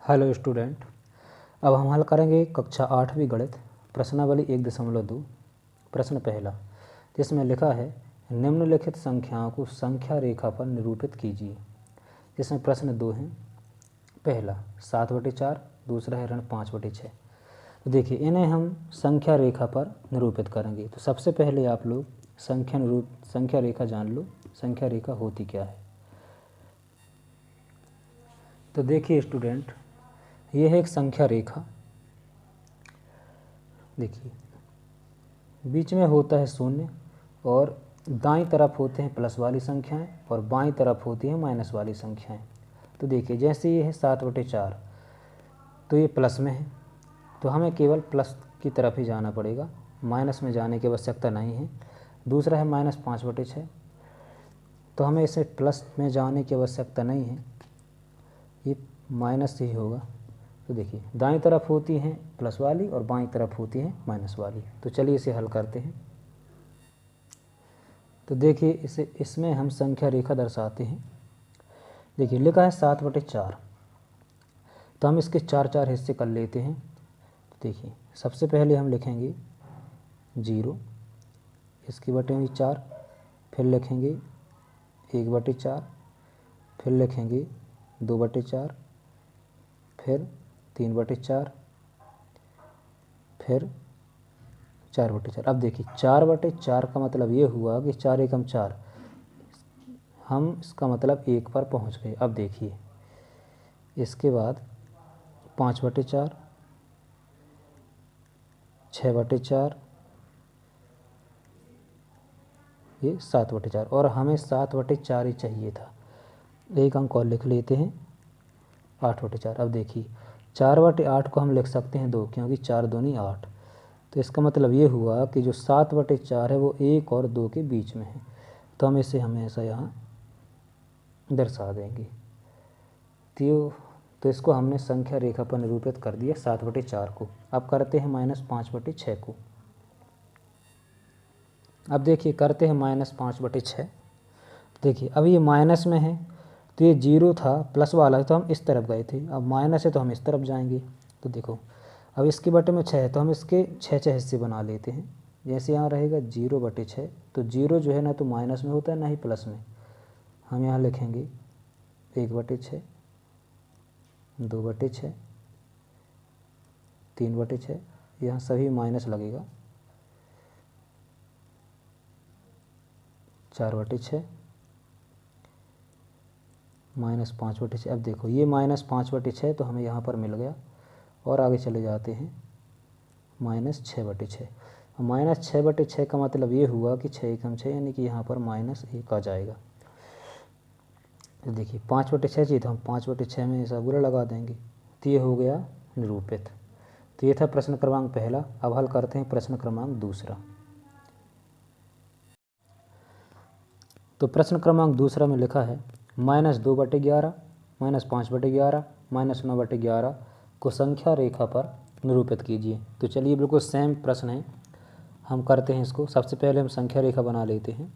Hello student, अब हम हल करेंगे कक्षा 8वीं गणित प्रश्नावली 1.2। प्रश्न पहला, जिसमें लिखा है निम्नलिखित संख्याओं को संख्या रेखा पर निरूपित कीजिए। जिसमें प्रश्न 2 हैं। पहला 7/4, दूसरा है ऋण 5/6। तो देखिए, इन्हें हम संख्या रेखा पर निरूपित करेंगे। तो सबसे पहले आप लोग संख्या रेखा जान लो, संख्या रेखा होती क्या है। तो देखिए स्टूडेंट, ये है एक संख्या रेखा। देखिए, बीच में होता है शून्य और दाईं तरफ होते हैं प्लस वाली संख्याएं और बाईं तरफ होती हैं माइनस वाली संख्याएं। तो देखिए, जैसे ये है 7/4, तो ये प्लस में है, तो हमें केवल प्लस की तरफ ही जाना पड़ेगा, माइनस में जाने की आवश्यकता नहीं है। दूसरा है -5/6, तो हमें इसे प्लस में जाने की आवश्यकता नहीं है, ये माइनस ही होगा। तो देखिए, दाईं तरफ होती हैं प्लस वाली और बाईं तरफ होती हैं माइनस वाली। तो चलिए इसे हल करते हैं। तो देखिए, इसमें हम संख्या रेखा दर्शाते हैं। देखिए, लिखा है 7/4, तो हम इसके 4 हिस्से कर लेते हैं। तो देखिए, सबसे पहले हम लिखेंगे 0, इसकी बटे हुई 4, फिर लिखेंगे 1/4, फिर लिखेंगे 2/4, फिर 3/4, फिर 4/4। अब देखिए, 4/4 का मतलब ये हुआ कि 4 एकम 4, हम इसका मतलब 1 पर पहुंच गए। अब देखिए, इसके बाद 5/4, 6/4, ये 7/4, और हमें 7/4 ही चाहिए था। एक अंक और लिख लेते हैं 8/4। अब देखिए, 4/8 को हम लिख सकते हैं 2, क्योंकि 4 दूनी 8। तो इसका मतलब ये हुआ कि जो 7/4 है वो 1 और 2 के बीच में है। तो हम इसे हमेशा यहाँ दर्शा देंगे। तो इसको हमने संख्या रेखा पर निरूपित कर दिया 7/4 को। अब करते हैं -5/6 को। अब देखिए, करते हैं -5/6। देखिए, अब ये माइनस में है, तो ये 0 था प्लस वाला, तो हम इस तरफ गए थे। अब माइनस है तो हम इस तरफ जाएंगे। तो देखो, अब इसके बटे में 6 है, तो हम इसके 6 हिस्से बना लेते हैं। जैसे यहाँ रहेगा 0/6, तो 0 जो है ना तो माइनस में होता है ना ही प्लस में। हम यहाँ लिखेंगे 1/6, 2/6, 3/6, यहाँ सभी माइनस लगेगा, 4/6, -5/6। अब देखो, ये -5/6 तो हमें यहाँ पर मिल गया, और आगे चले जाते हैं -6/6। -6/6 का मतलब ये हुआ कि 6 एकम 6, यानी कि यहाँ पर -1 आ जाएगा। तो देखिए, 5/6 चाहिए, तो हम 5/6 में ऐसा बुरा लगा देंगे। तो ये हो गया निरूपित। तो ये था प्रश्न क्रमांक पहला। अब हल करते हैं प्रश्न क्रमांक दूसरा। तो प्रश्न क्रमांक दूसरा में लिखा है -2/11, -5/11, -9/11 को संख्या रेखा पर निरूपित कीजिए। तो चलिए, बिल्कुल सेम प्रश्न है, हम करते हैं इसको। सबसे पहले हम संख्या रेखा बना लेते हैं।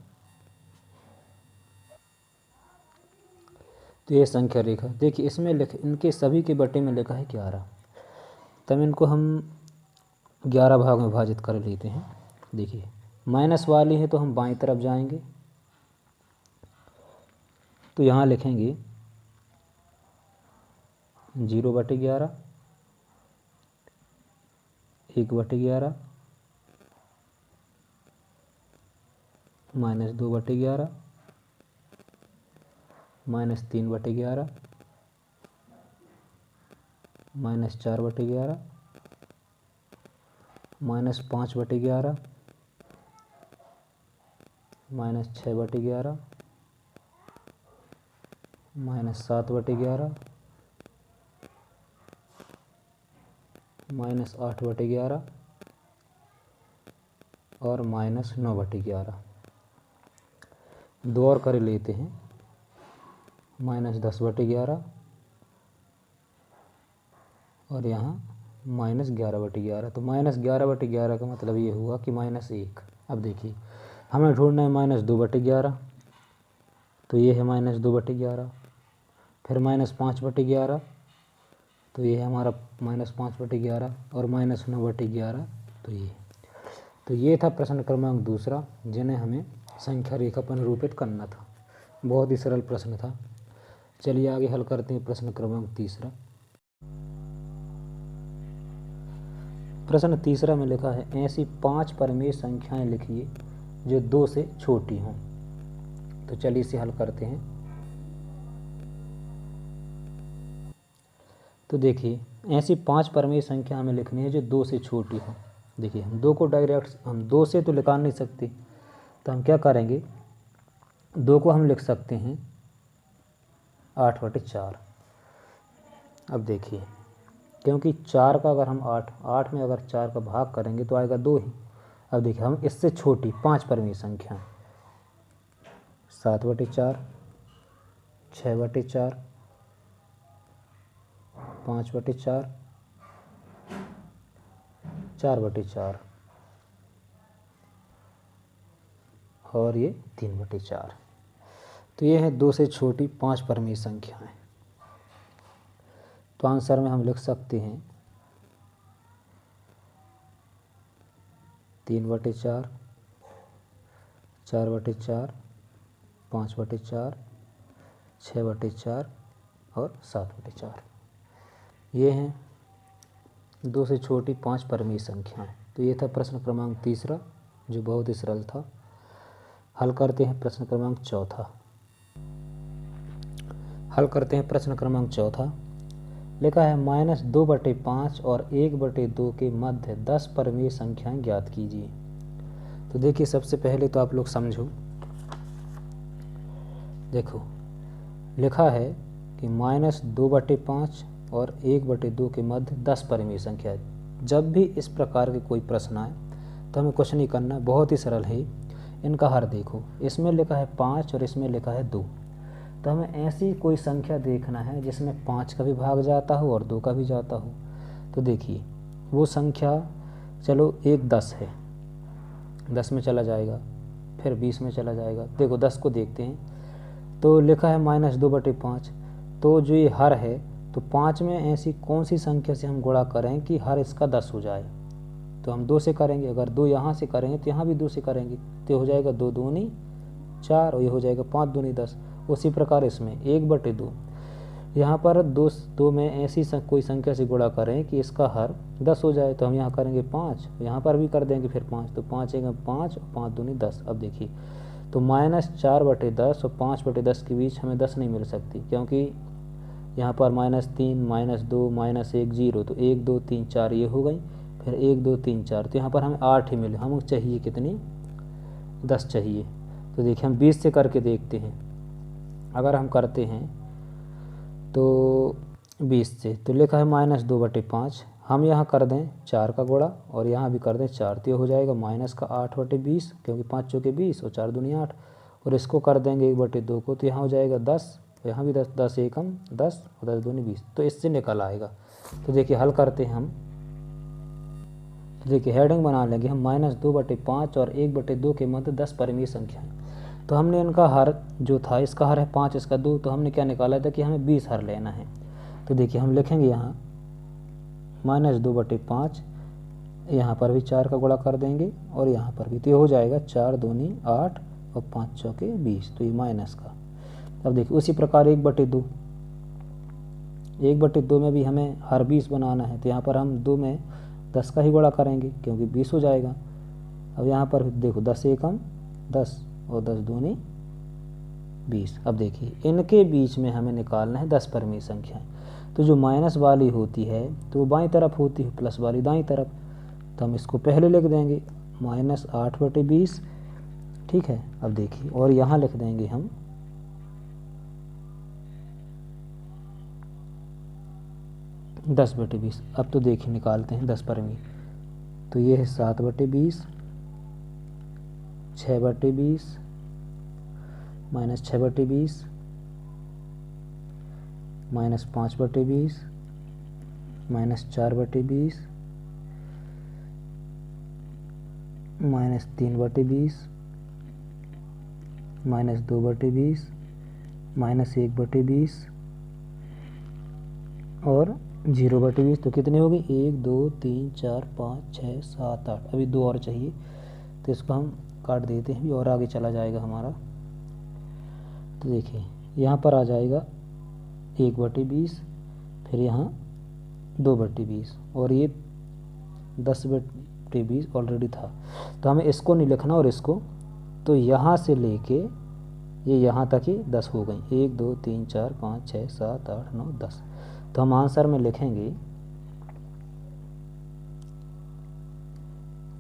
तो ये संख्या रेखा, देखिए, इसमें इनके सभी के बटे में लिखा है 11, तब इनको हम 11 भाग में विभाजित कर लेते हैं। देखिए, माइनस वाली है तो हम बाईं तरफ जाएंगे, तो यहाँ लिखेंगे 0/11, 1/11, -2/11, -3/11, -4/11, -5/11, -6/11, -7/11, -8/11 और -9/11। दो और कर लेते हैं, -10/11 और यहाँ -11/11। तो -11/11 का मतलब ये हुआ कि -1। अब देखिए, हमें ढूंढना है -2/11, तो ये है -2/11, फिर -5/11, तो ये है हमारा -5/11 और -9/11। तो ये था प्रश्न क्रमांक दूसरा, जिन्हें हमें संख्या रेखा पर निरूपित करना था। बहुत ही सरल प्रश्न था। चलिए आगे हल करते हैं प्रश्न क्रमांक तीसरा। प्रश्न तीसरा में लिखा है, ऐसी 5 परिमेय संख्याएं लिखिए जो 2 से छोटी हों। तो चलिए इसे हल करते हैं। तो देखिए, ऐसी 5 परिमेय संख्या हमें लिखनी है जो 2 से छोटी हो। देखिए, हम 2 को डायरेक्ट हम 2 से तो निकाल नहीं सकते, तो हम क्या करेंगे, 2 को हम लिख सकते हैं 8/4। अब देखिए, क्योंकि 4 का अगर हम 8 में अगर 4 का भाग करेंगे तो आएगा 2 ही। अब देखिए, हम इससे छोटी 5 परिमेय संख्या 7/4, 6/4, 5/4, 4/4 और ये 3/4। तो ये है 2 से छोटी 5 परिमेय संख्याएं। तो आंसर में हम लिख सकते हैं 3/4, 4/4, 5/4, 6/4 और 7/4। ये हैं 2 से छोटी 5 परिमेय संख्याएं। तो ये था प्रश्न क्रमांक तीसरा, जो बहुत ही सरल था। हल करते हैं प्रश्न क्रमांक चौथा। हल करते हैं प्रश्न क्रमांक चौथा। लिखा है, -2/5 और 1/2 के मध्य 10 परिमेय संख्याएं ज्ञात कीजिए। तो देखिए, सबसे पहले तो आप लोग समझो। देखो, लिखा है कि -2/5 और 1/2 के मध्य 10 परिमेय संख्या है। जब भी इस प्रकार के कोई प्रश्न आए तो हमें कुछ नहीं करना, बहुत ही सरल है। इनका हर देखो, इसमें लिखा है 5 और इसमें लिखा है 2। तो हमें ऐसी कोई संख्या देखना है जिसमें 5 का भी भाग जाता हो और 2 का भी जाता हो। तो देखिए, वो संख्या, चलो एक 10 है, 10 में चला जाएगा, फिर 20 में चला जाएगा। देखो 10 को देखते हैं, तो लिखा है -2/5। तो जो ये हर है, तो 5 में ऐसी कौन सी संख्या से हम गुणा करें कि हर इसका 10 हो जाए। तो हम 2 से करेंगे, अगर 2 यहाँ से करेंगे तो यहाँ भी 2 से करेंगे, तो हो जाएगा 2 दूनी 4 और ये हो जाएगा 5 दूनी 10। उसी प्रकार इसमें 1/2, यहाँ पर 2 में ऐसी कोई संख्या से गुणा करें कि इसका हर 10 हो जाए। तो हम यहाँ करेंगे 5, यहाँ पर भी कर देंगे फिर 5, तो 5 1 5 और 5 दूनी 10। अब देखिए, तो -4/10 और 5/10 के बीच हमें 10 नहीं मिल सकती, क्योंकि यहाँ पर -3, -2, -1 0, तो 1 2 3 4 ये हो गई, फिर 1 2 3 4, तो यहाँ पर हमें 8 ही मिले। हमें चाहिए कितनी, 10 चाहिए। तो देखिए, हम 20 से करके देखते हैं। अगर हम करते हैं तो 20 से, तो लिखा है -2/5। हम यहाँ कर दें 4 का गुणा और यहाँ भी कर दें 4, तो ये हो जाएगा -8/20, क्योंकि 5 चौके 20 और 4 दूनी 8। और इसको कर देंगे 1/2 को, तो यहाँ हो जाएगा 10, यहाँ भी 10, 10 एकम 10 और 10 दूनी 20। तो इससे निकल आएगा। तो देखिए, हल करते हैं हम। तो देखिए, हेडिंग बना लेंगे हम, -2/5 और 1/2 के मध्य 10 परिमेय संख्याएं। तो हमने इनका हर जो था, इसका हर है 5, इसका 2, तो हमने क्या निकाला था कि हमें 20 हर लेना है। तो देखिए, हम लिखेंगे यहाँ -2/5, यहाँ पर भी 4 का गुणा कर देंगे और यहाँ पर भी, तो ये हो जाएगा 4 दूनी 8 और 5 चौके 20, तो ये माइनस का। अब देखिए, उसी प्रकार 1/2, 1/2 में भी हमें हर 20 बनाना है। तो यहाँ पर हम 2 में 10 का ही गुणा करेंगे, क्योंकि 20 हो जाएगा। अब यहाँ पर देखो 10 एकम 10 और 10 दूनी 20। अब देखिए, इनके बीच में हमें निकालना है 10 परिमेय संख्याएं। तो जो माइनस वाली होती है तो वो बाईं तरफ होती है, प्लस वाली दाईं तरफ। तो हम इसको पहले लिख देंगे -8/20, ठीक है। अब देखिए, और यहाँ लिख देंगे हम 10/20। अब तो देखिए, निकालते हैं 10 परिमेय। तो ये है 7/20, 6/20, -6/20, -5/20, -4/20, -3/20, -2/20, -1/20 और 0/20 तो कितनी होगी 1 2 3 4 5 6 7 8। अभी 2 और चाहिए तो इसको हम काट देते हैं और आगे चला जाएगा हमारा। तो देखिए यहाँ पर आ जाएगा 1/20, फिर यहाँ 2/20 और ये 10/20 ऑलरेडी था। तो हमें इसको नहीं लिखना और इसको, तो यहाँ से लेके ये यहाँ तक ही 10 हो गई। 1 2 3 4 5 6 7 8 9 10। तो हम आंसर में लिखेंगे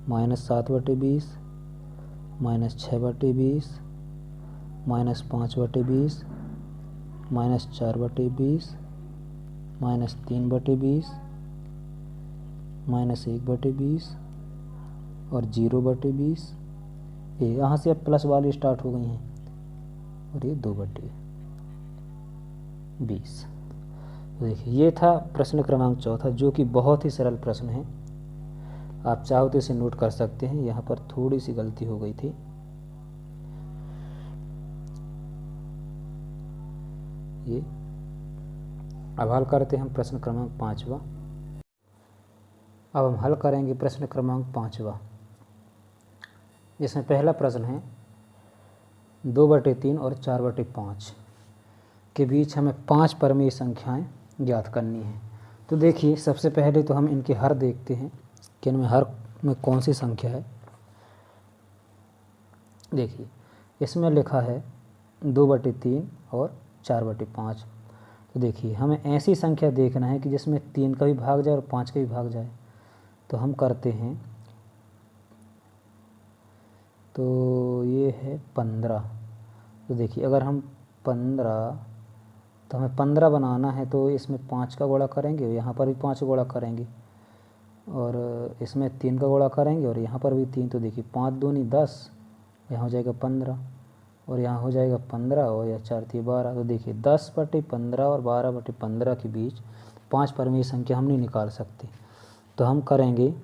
-7/20 -6/20 -5/20 -4/20 -3/20 -1/20 और 0/20। ये यहाँ से अब प्लस वाली स्टार्ट हो गई हैं और ये 2/20। देखिए ये था प्रश्न क्रमांक चौथा, जो कि बहुत ही सरल प्रश्न है। आप चाहो तो इसे नोट कर सकते हैं। यहाँ पर थोड़ी सी गलती हो गई थी। ये अब हल करते हैं हम प्रश्न क्रमांक 5वां। अब हम हल करेंगे प्रश्न क्रमांक 5वां, जिसमें पहला प्रश्न है 2/3 और 4/5 के बीच हमें 5 परमेय संख्याएं ज्ञात करनी है। तो देखिए सबसे पहले तो हम इनके हर देखते हैं कि इनमें हर में कौन सी संख्या है। देखिए इसमें लिखा है 2/3 और 4/5। तो देखिए हमें ऐसी संख्या देखना है कि जिसमें 3 का भी भाग जाए और 5 का भी भाग जाए। तो हम करते हैं, तो ये है 15। तो देखिए अगर हम 15, तो हमें 15 बनाना है तो इसमें 5 का गुणा करेंगे, यहाँ पर भी 5 गुणा करेंगे और इसमें 3 का गुणा करेंगे और यहाँ पर भी 3। तो देखिए 5 दूनी 10, यहाँ हो जाएगा 15 और यहाँ हो जाएगा 15 और या 4 3 12। तो देखिए 10/15 और 12/15 के बीच 5 परमेय संख्या हम नहीं निकाल सकते। तो हम करेंगे,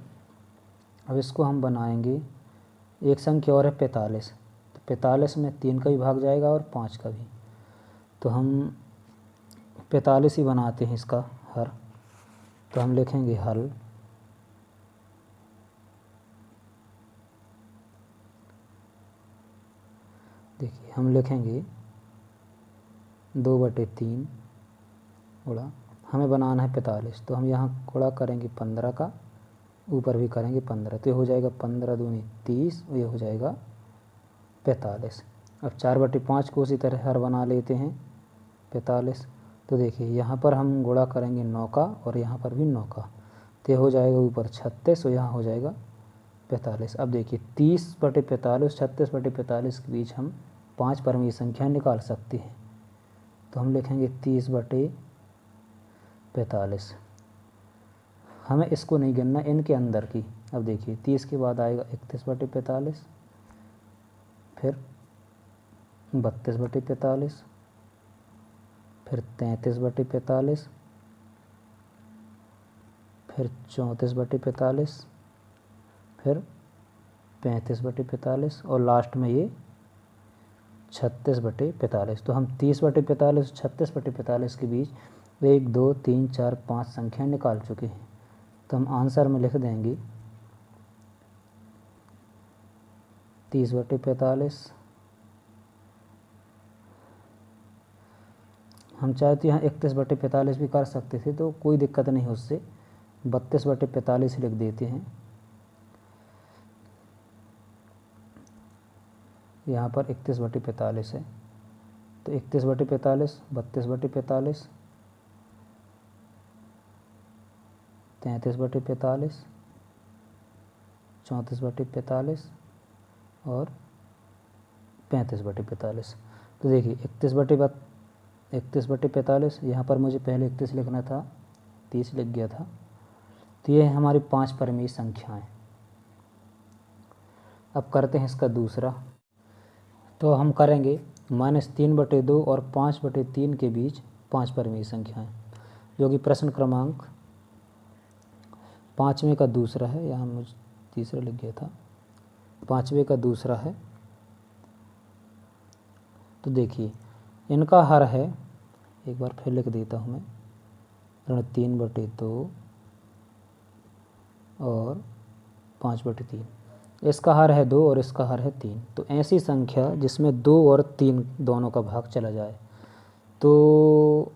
अब इसको हम बनाएंगे। एक संख्या और है 45। तो 45 में 3 का भी भाग जाएगा और 5 का भी। तो हम 45 ही बनाते हैं इसका हर। तो हम लिखेंगे हल देखिए हम लिखेंगे 2/3 गुणा, हमें बनाना है 45। तो हम यहाँ गुणा करेंगे 15 का, ऊपर भी करेंगे 15। तो ये हो जाएगा 15 दूनी 30 और ये हो जाएगा 45। अब 4/5 को उसी तरह हर बना लेते हैं 45। तो देखिए यहाँ पर हम गुणा करेंगे 9 का और यहाँ पर भी 9 का। तो ये हो जाएगा ऊपर 36 और यहाँ हो जाएगा 45। अब देखिए 30/45 36/45 के बीच हम 5 परमेय संख्या निकाल सकते हैं। तो हम लिखेंगे 30/45। हमें इसको नहीं गिनना, इनके अंदर की। अब देखिए 30 के बाद आएगा 31/45, फिर 32/45, फिर 33/45, फिर 34/45, फिर 35/45 और लास्ट में ये 36/45। तो हम 30/45 36/45 के बीच 1 2 3 4 5 संख्या निकाल चुके हैं। तो हम आंसर में लिख देंगे 30/45। हम चाहे तो यहाँ 31/45 भी कर सकते थे, तो कोई दिक्कत नहीं उससे। 32/45 लिख देते हैं। यहाँ पर 31/45 है, तो 31/45 32/45 33/45 34/45 और 35/45। तो देखिए 31/45 यहाँ पर मुझे पहले 31 लिखना था, 30 लिख गया था। तो ये है हमारी 5 परमेय संख्याएं। अब करते हैं इसका दूसरा। तो हम करेंगे -3/2 और 5/3 के बीच 5 परमेय संख्याएं, जो कि प्रश्न क्रमांक 5वें का दूसरा है। यहाँ मुझे तीसरा लिख गया था, 5वें का दूसरा है। तो देखिए इनका हर है, एक बार फिर लिख देता हूँ मैं, ऋण 3/2 और 5/3। इसका हर है 2 और इसका हर है 3। तो ऐसी संख्या जिसमें 2 और 3 दोनों का भाग चला जाए, तो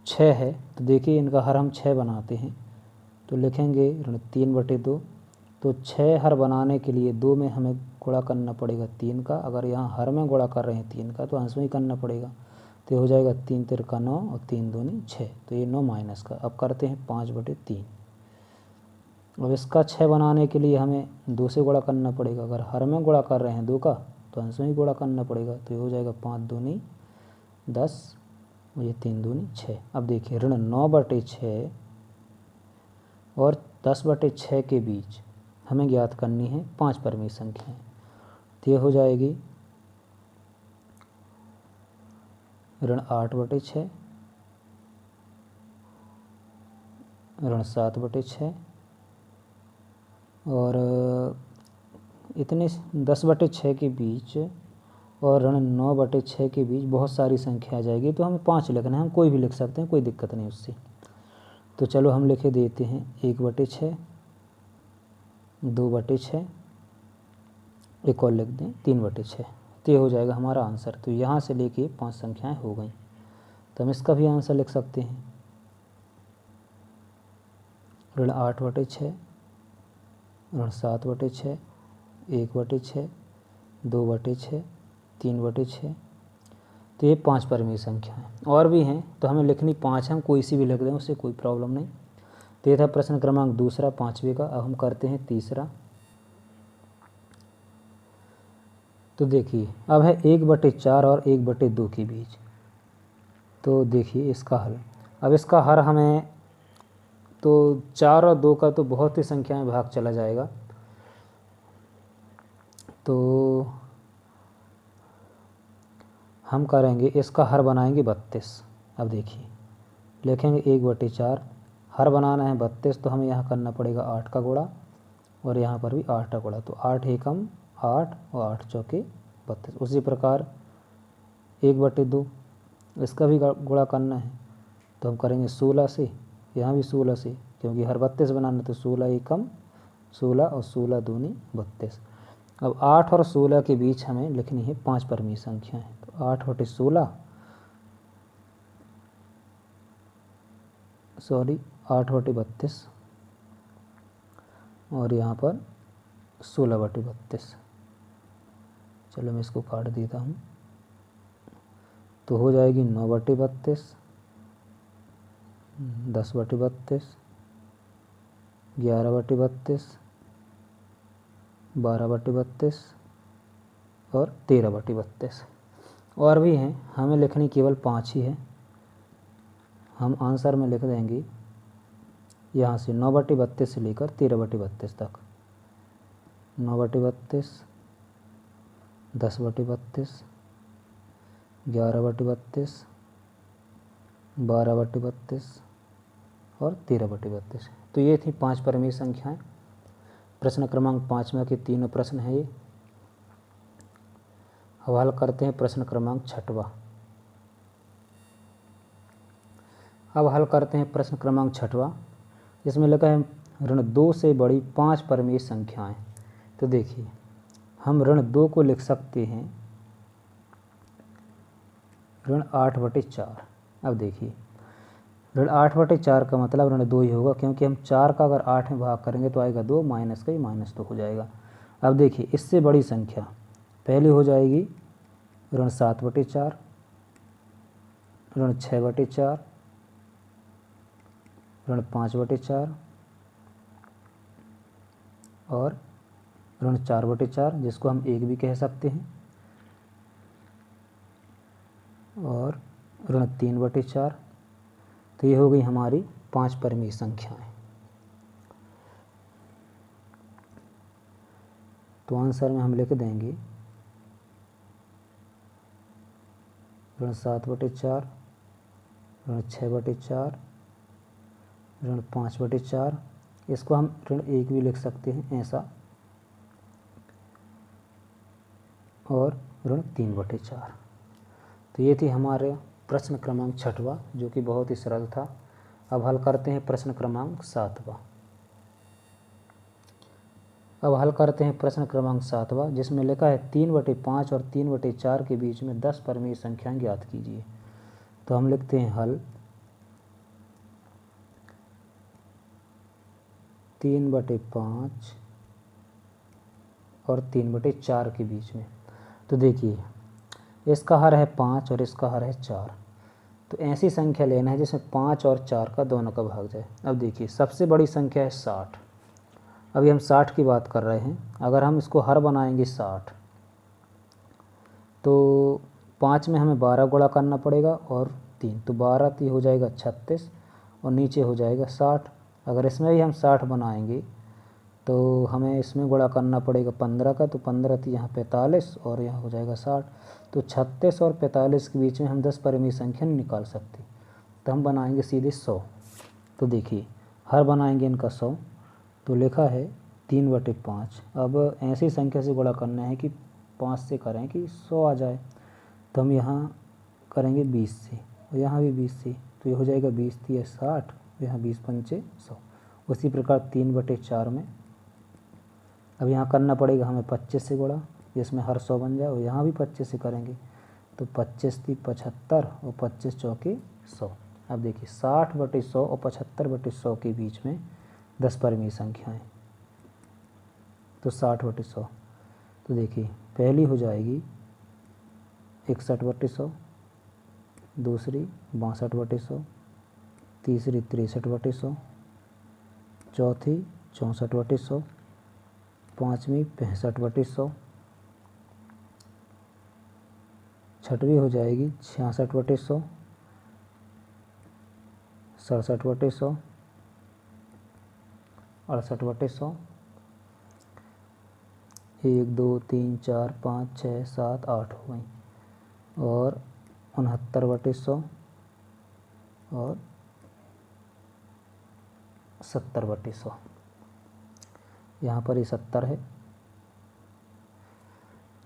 6 है। तो देखिए इनका हर हम 6 बनाते हैं, तो लिखेंगे ऋण 3/2। तो 6 हर बनाने के लिए 2 में हमें गुणा करना पड़ेगा 3 का। अगर यहाँ हर में गुणा कर रहे हैं 3 का, तो अंश में ही करना पड़ेगा। तो ये हो जाएगा 3 तिरका 9 और 3 दूनी 6। तो ये 9 माइनस का। अब करते हैं 5/3। अब इसका 6 बनाने के लिए हमें 2 से गुणा करना पड़ेगा। अगर हर में गुणा कर रहे हैं 2 का, तो अंश में ही गुणा करना पड़ेगा। तो ये हो जाएगा 5 दूनी 10 और ये 3 दूनी 6। अब देखिए ऋण 9/6 और 10/6 के बीच हमें ज्ञात करनी है 5 परमीय संख्याएं। तो ये हो जाएगी ऋण 8/6, ऋण 7/6 और इतने 10/6 के बीच और ऋण 9/6 के बीच बहुत सारी संख्या आ जाएगी। तो हमें 5 लिखना है, हम कोई भी लिख सकते हैं, कोई दिक्कत नहीं उससे। तो चलो हम लिखे देते हैं 1/6, 2/6, एक और लिख दें 3/6। तो ये हो जाएगा हमारा आंसर। तो यहाँ से लेके 5 संख्याएं हो गई। तो हम इसका भी आंसर लिख सकते हैं ऋण 8/6, ऋण 7/6, 1/6, 2/6, 3/6। तो ये 5 परमीय संख्या है। और भी हैं, तो हमें लिखनी 5 है, हम कोई सी भी लिख दें, उससे कोई प्रॉब्लम नहीं। तो ये था प्रश्न क्रमांक दूसरा 5वें का। अब हम करते हैं तीसरा। तो देखिए अब है 1/4 और 1/2 के बीच। तो देखिए इसका हल। अब इसका हर हमें, तो 4 और 2 का तो बहुत ही संख्या में भाग चला जाएगा। तो हम करेंगे इसका हर बनाएंगे 32। अब देखिए लिखेंगे 1/4, हर बनाना है 32, तो हमें यहाँ करना पड़ेगा 8 का गुणा और यहाँ पर भी 8 का गुणा। तो 8 एकम 8 और 8 चौके 32। उसी प्रकार 1/2, इसका भी गुणा करना है, तो हम करेंगे 16 से, यहाँ भी 16 से, क्योंकि हर 32 बनाना। तो 16 एकम 16 और 16 दूनी 32। अब 8 और 16 के बीच हमें लिखनी है 5 परमीय संख्याएं। तो 8/16 8/32 और यहाँ पर 16/32। चलो मैं इसको काट देता हूँ। तो हो जाएगी 9/32, 10/32, 11/32, 12/32 और 13/32। और भी हैं, हमें लिखनी केवल 5 ही है। हम आंसर में लिख देंगे यहाँ से 9/32 से लेकर 13/32 तक। 9/32, 10/32, 11/32, 12/32 और 13/32। तो ये थी 5 परमीय संख्याएं। प्रश्न क्रमांक 5 के तीनों प्रश्न हैं ये। अब हल करते हैं प्रश्न क्रमांक 6वां। अब हल करते हैं प्रश्न क्रमांक 6वां। इसमें लिखा है ऋण 2 से बड़ी 5 परमीय संख्याएं। तो देखिए हम ऋण 2 को लिख सकते हैं ऋण 8/4। अब देखिए ऋण 8/4 का मतलब ऋण 2 ही होगा, क्योंकि हम 4 का अगर 8 में भाग करेंगे तो आएगा 2, माइनस का ही -2 हो जाएगा। अब देखिए इससे बड़ी संख्या पहली हो जाएगी ऋण 7/4, ऋण 6/4, ऋण 5/4 और ऋण 4/4, जिसको हम 1 भी कह सकते हैं, और ऋण 3/4। तो ये हो गई हमारी 5 परमीय संख्याएं। तो आंसर में हम लिख देंगे ऋण 7/4, ऋण 6/4, ऋण 5/4। इसको हम ऋण 1 भी लिख सकते हैं ऐसा, और ऋण 3/4। तो ये थी हमारे प्रश्न क्रमांक 6वां, जो कि बहुत ही सरल था। अब हल करते हैं प्रश्न क्रमांक 7वां। अब हल करते हैं प्रश्न क्रमांक 7वां, जिसमें लिखा है 3/5 और 3/4 के बीच में 10 परिमेय संख्याएं ज्ञात कीजिए। तो हम लिखते हैं हल 3/5 और 3/4 के बीच में। तो देखिए इसका हर है 5 और इसका हर है 4। तो ऐसी संख्या लेना है जिसमें 5 और 4 का दोनों का भाग जाए। अब देखिए सबसे बड़ी संख्या है 60। अभी हम 60 की बात कर रहे हैं। अगर हम इसको हर बनाएंगे 60, तो 5 में हमें 12 गुणा करना पड़ेगा और 3, तो 12 3 हो जाएगा 36 और नीचे हो जाएगा 60। अगर इसमें भी हम 60 बनाएंगे तो हमें इसमें गुणा करना पड़ेगा 15 का, तो 15 थी यहाँ 45 और यहाँ हो जाएगा 60। तो 36 और 45 के बीच में हम 10 परिमेय संख्या नहीं निकाल सकते, तो हम बनाएंगे सीधे 100। तो देखिए हर बनाएंगे इनका 100। तो लिखा है 3/5। अब ऐसी संख्या से गुणा करना है कि 5 से करें कि 100 आ जाए। तो हम यहाँ करेंगे 20 से और यहाँ भी 20 से, तो ये हो जाएगा 20 3 60, यहाँ 20 पंचे 100। उसी प्रकार 3/4 में अब यहाँ करना पड़ेगा हमें 25 से गुणा, जिसमें हर 100 बन जाए, और यहाँ भी 25 से करेंगे तो 25 3 75 और 25 चौके 100। अब देखिए 60/100 और 75/100 के बीच में 10 परिमेय संख्याएं, तो 60/100। तो देखिए पहली हो जाएगी 61/100, दूसरी 62/100, तीसरी 63/100, चौथी 64/100, पाँचवीं 65/100, छठवीं हो जाएगी 66/100, 67/100, 68/100, 1 2 3 4 5 6 7 8 हो गई, और 69/100 और 70/100। यहाँ पर ये 70 है।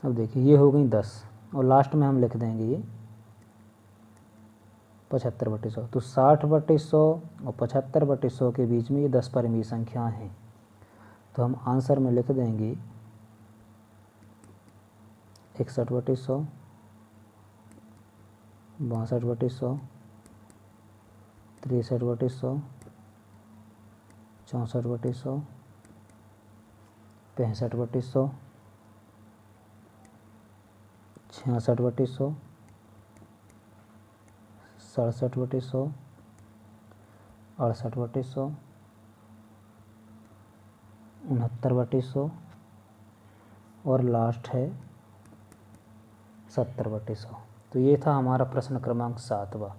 अब देखिए ये हो गई 10 और लास्ट में हम लिख देंगे ये 75/100। तो 60/100 और 75/100 के बीच में ये 10 परिमेय संख्याएं हैं। तो हम आंसर में लिख देंगे 61/100, 62/100, 63/100, 64/100, 65/100, 66/100, 67/100, 68/100, 69/100 और लास्ट है 70/100। तो ये था हमारा प्रश्न क्रमांक 7वां।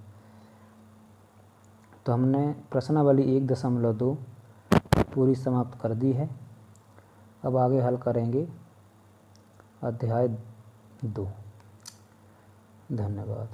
तो हमने प्रश्नावली 1.2 पूरी समाप्त कर दी है। अब आगे हल करेंगे अध्याय 2। धन्यवाद।